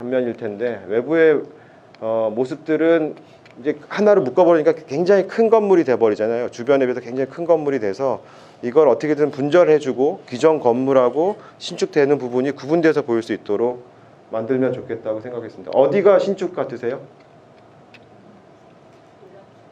단면일 텐데 외부의 모습들은 이제 하나로 묶어버리니까 굉장히 큰 건물이 돼버리잖아요. 주변에 비해서 굉장히 큰 건물이 돼서 이걸 어떻게든 분절해주고 기존 건물하고 신축되는 부분이 구분돼서 보일 수 있도록 만들면 좋겠다고 생각했습니다. 어디가 신축 같으세요?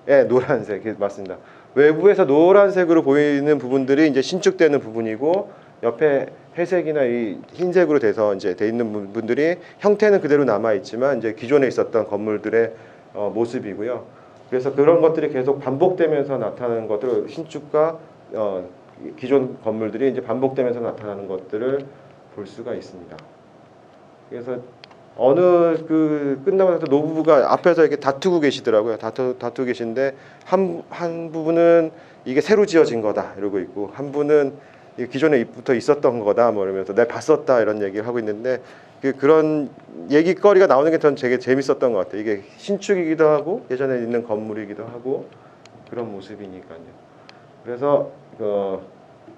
네, 노란색 맞습니다. 외부에서 노란색으로 보이는 부분들이 이제 신축되는 부분이고 옆에 회색이나 이 흰색으로 돼서 이제 돼 있는 부분들이 형태는 그대로 남아 있지만 이제 기존에 있었던 건물들의 모습이고요. 그래서 그런 것들이 계속 반복되면서 나타나는 것들, 신축과 기존 건물들이 이제 반복되면서 나타나는 것들을 볼 수가 있습니다. 그래서 어느 끝나고 나서 노부부가 앞에서 이렇게 다투고 계시더라고요. 다투고 계신데 한 부분은 이게 새로 지어진 거다 이러고 있고 한 분은 기존에부터 있었던 거다 뭐 이러면서 내가 봤었다 이런 얘기를 하고 있는데 그런 얘기거리가 나오는 게 전 되게 재밌었던 것 같아요. 이게 신축이기도 하고 예전에 있는 건물이기도 하고 그런 모습이니까요. 그래서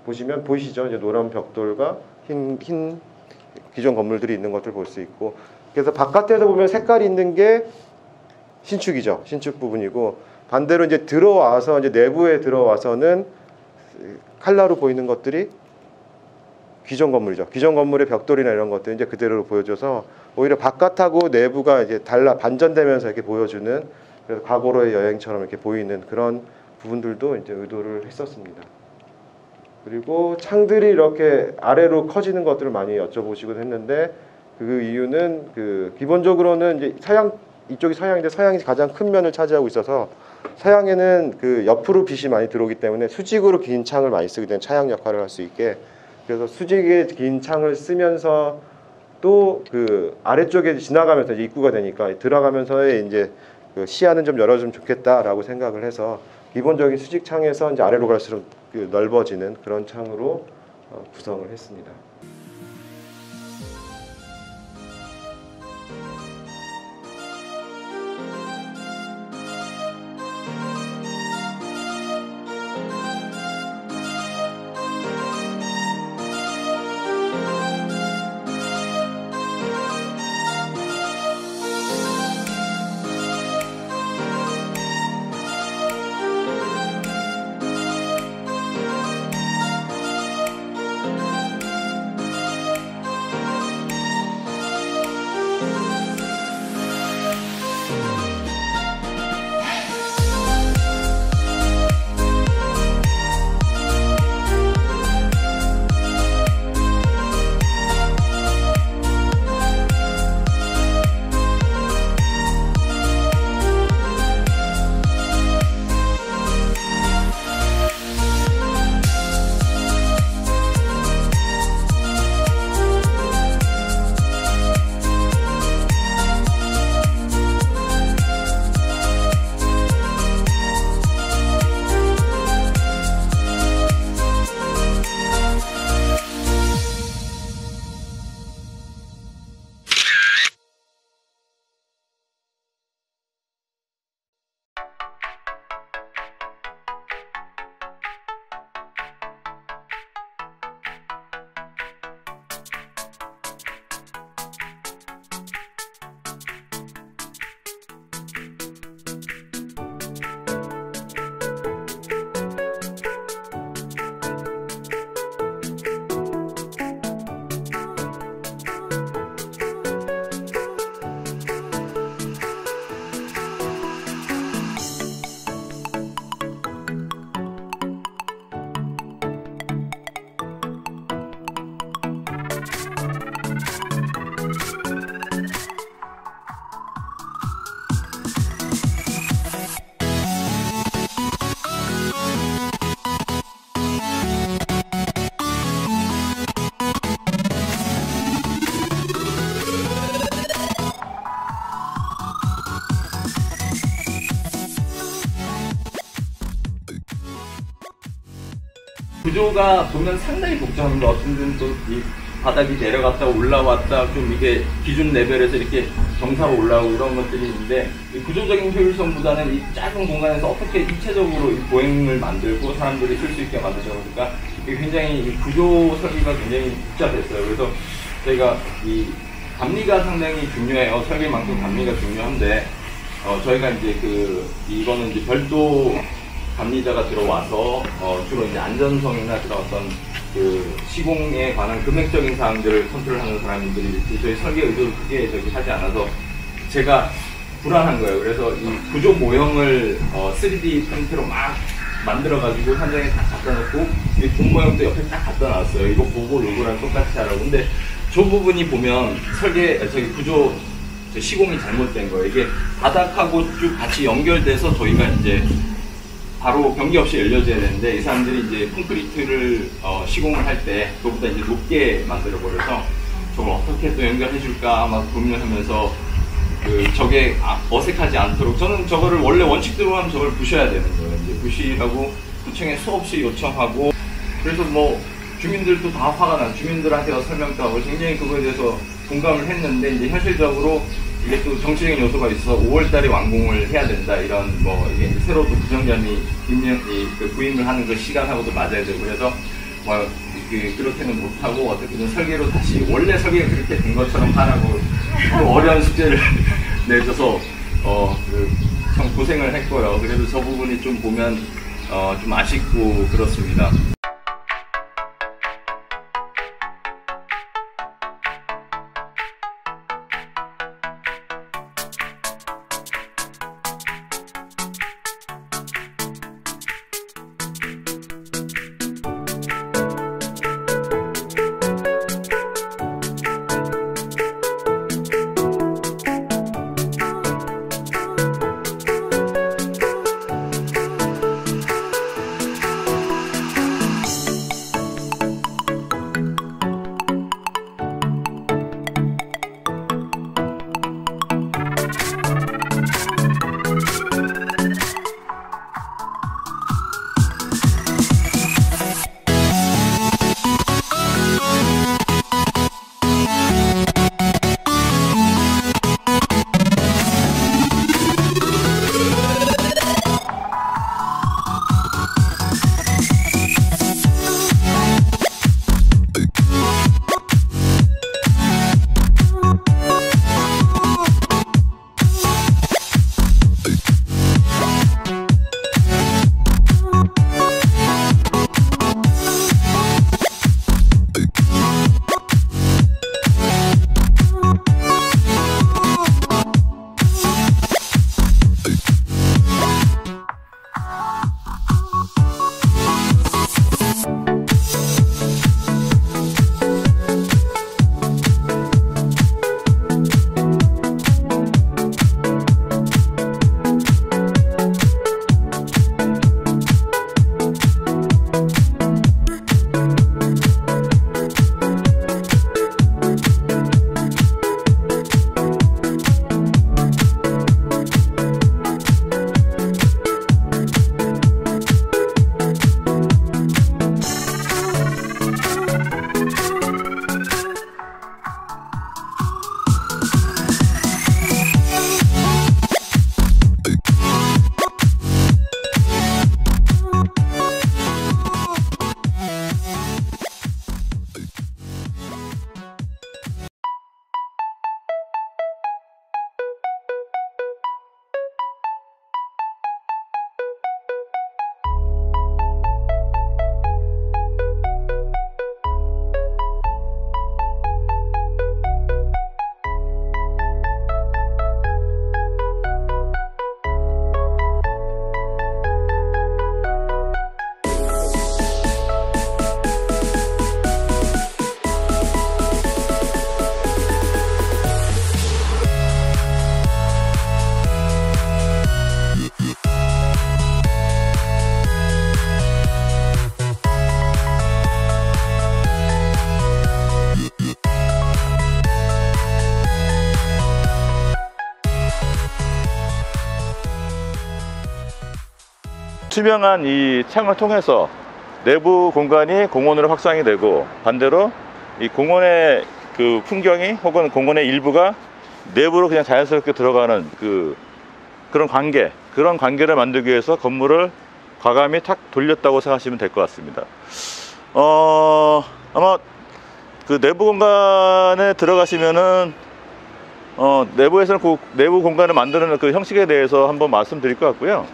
보시면 보이시죠? 이제 노란 벽돌과 흰 기존 건물들이 있는 것을 볼 수 있고 그래서 바깥에서 보면 색깔이 있는 게 신축이죠. 신축 부분이고 반대로 이제 들어와서 이제 내부에 들어와서는 칼라로 보이는 것들이 기존 건물이죠. 기존 건물의 벽돌이나 이런 것들 이제 그대로 보여줘서 오히려 바깥하고 내부가 이제 반전되면서 이렇게 보여주는 그래서 과거로의 여행처럼 이렇게 보이는 그런 부분들도 이제 의도를 했었습니다. 그리고 창들이 이렇게 아래로 커지는 것들을 많이 여쭤보시곤 했는데 그 이유는 기본적으로는 이제 이쪽이 서양인데 서양이 가장 큰 면을 차지하고 있어서 서양에는 옆으로 빛이 많이 들어오기 때문에 수직으로 긴 창을 많이 쓰게 되는 차양 역할을 할 수 있게 그래서 수직의 긴 창을 쓰면서 또 아래쪽에 지나가면서 이제 입구가 되니까 들어가면서의 이제 시야는 좀 열어주면 좋겠다라고 생각을 해서 기본적인 수직 창에서 이제 아래로 갈수록 넓어지는 그런 창으로 구성을 했습니다. 구조가 보면 상당히 복잡합니다. 어떤 데는 또 이 바닥이 내려갔다 올라왔다 좀 이게 기준 레벨에서 이렇게 경사로 올라오고 이런 것들이 있는데 이 구조적인 효율성보다는 이 작은 공간에서 어떻게 입체적으로 이 보행을 만들고 사람들이 쓸 수 있게 만들자 보니까 이게 굉장히 이 구조 설계가 굉장히 복잡했어요. 그래서 저희가 이 감리가 상당히 중요해요. 설계만큼 감리가 중요한데 저희가 이제 이거는 이제 별도 감리자가 들어와서 주로 이제 안전성이나 그런 어떤 시공에 관한 금액적인 사항들을 컨트롤하는 사람들이 저희 설계 의도를 크게 하지 않아서 제가 불안한 거예요. 그래서 이 구조 모형을 3D 프린트로 막 만들어가지고 현장에 다 갖다 놓고 이 본 모형도 옆에 딱 갖다 놨어요. 이거 보고 요거랑 똑같이 하라고. 근데 저 부분이 보면 구조 시공이 잘못된 거예요. 이게 바닥하고 쭉 같이 연결돼서 저희가 이제 바로 변기 없이 열려져야 되는데 이 사람들이 이제 콘크리트를 시공을 할 때 그것보다 이제 높게 만들어 버려서 저걸 어떻게 또 연결해 줄까 막 고민하면서 저게 어색하지 않도록 저는 저거를 원래 원칙대로 하면 저걸 부셔야 되는 거예요. 이제 부시라고 구청에 수없이 요청하고 그래서 뭐 주민들도 다 화가 난 주민들한테 설명도 하고 굉장히 그거에 대해서 공감을 했는데 이제 현실적으로 이게 또 정치적인 요소가 있어서 5월달에 완공을 해야 된다 이런 이게 이제 새로 또 구청장이 부임을 하는 그 시간하고도 맞아야 되고 그래서 그렇게는 못하고 어떻게든 설계로 다시 원래 설계가 그렇게 된 것처럼 하라고 또 어려운 숙제를 내줘서 참 고생을 했고요. 그래도 저 부분이 좀 보면 좀 아쉽고 그렇습니다. 투명한 이 창을 통해서 내부 공간이 공원으로 확장이 되고 반대로 이 공원의 그 풍경이 혹은 공원의 일부가 내부로 그냥 자연스럽게 들어가는 그런 관계를 만들기 위해서 건물을 과감히 탁 돌렸다고 생각하시면 될 것 같습니다. 아마 그 내부 공간에 들어가시면은 내부에서는 그 내부 공간을 만드는 그 형식에 대해서 한번 말씀드릴 것 같고요.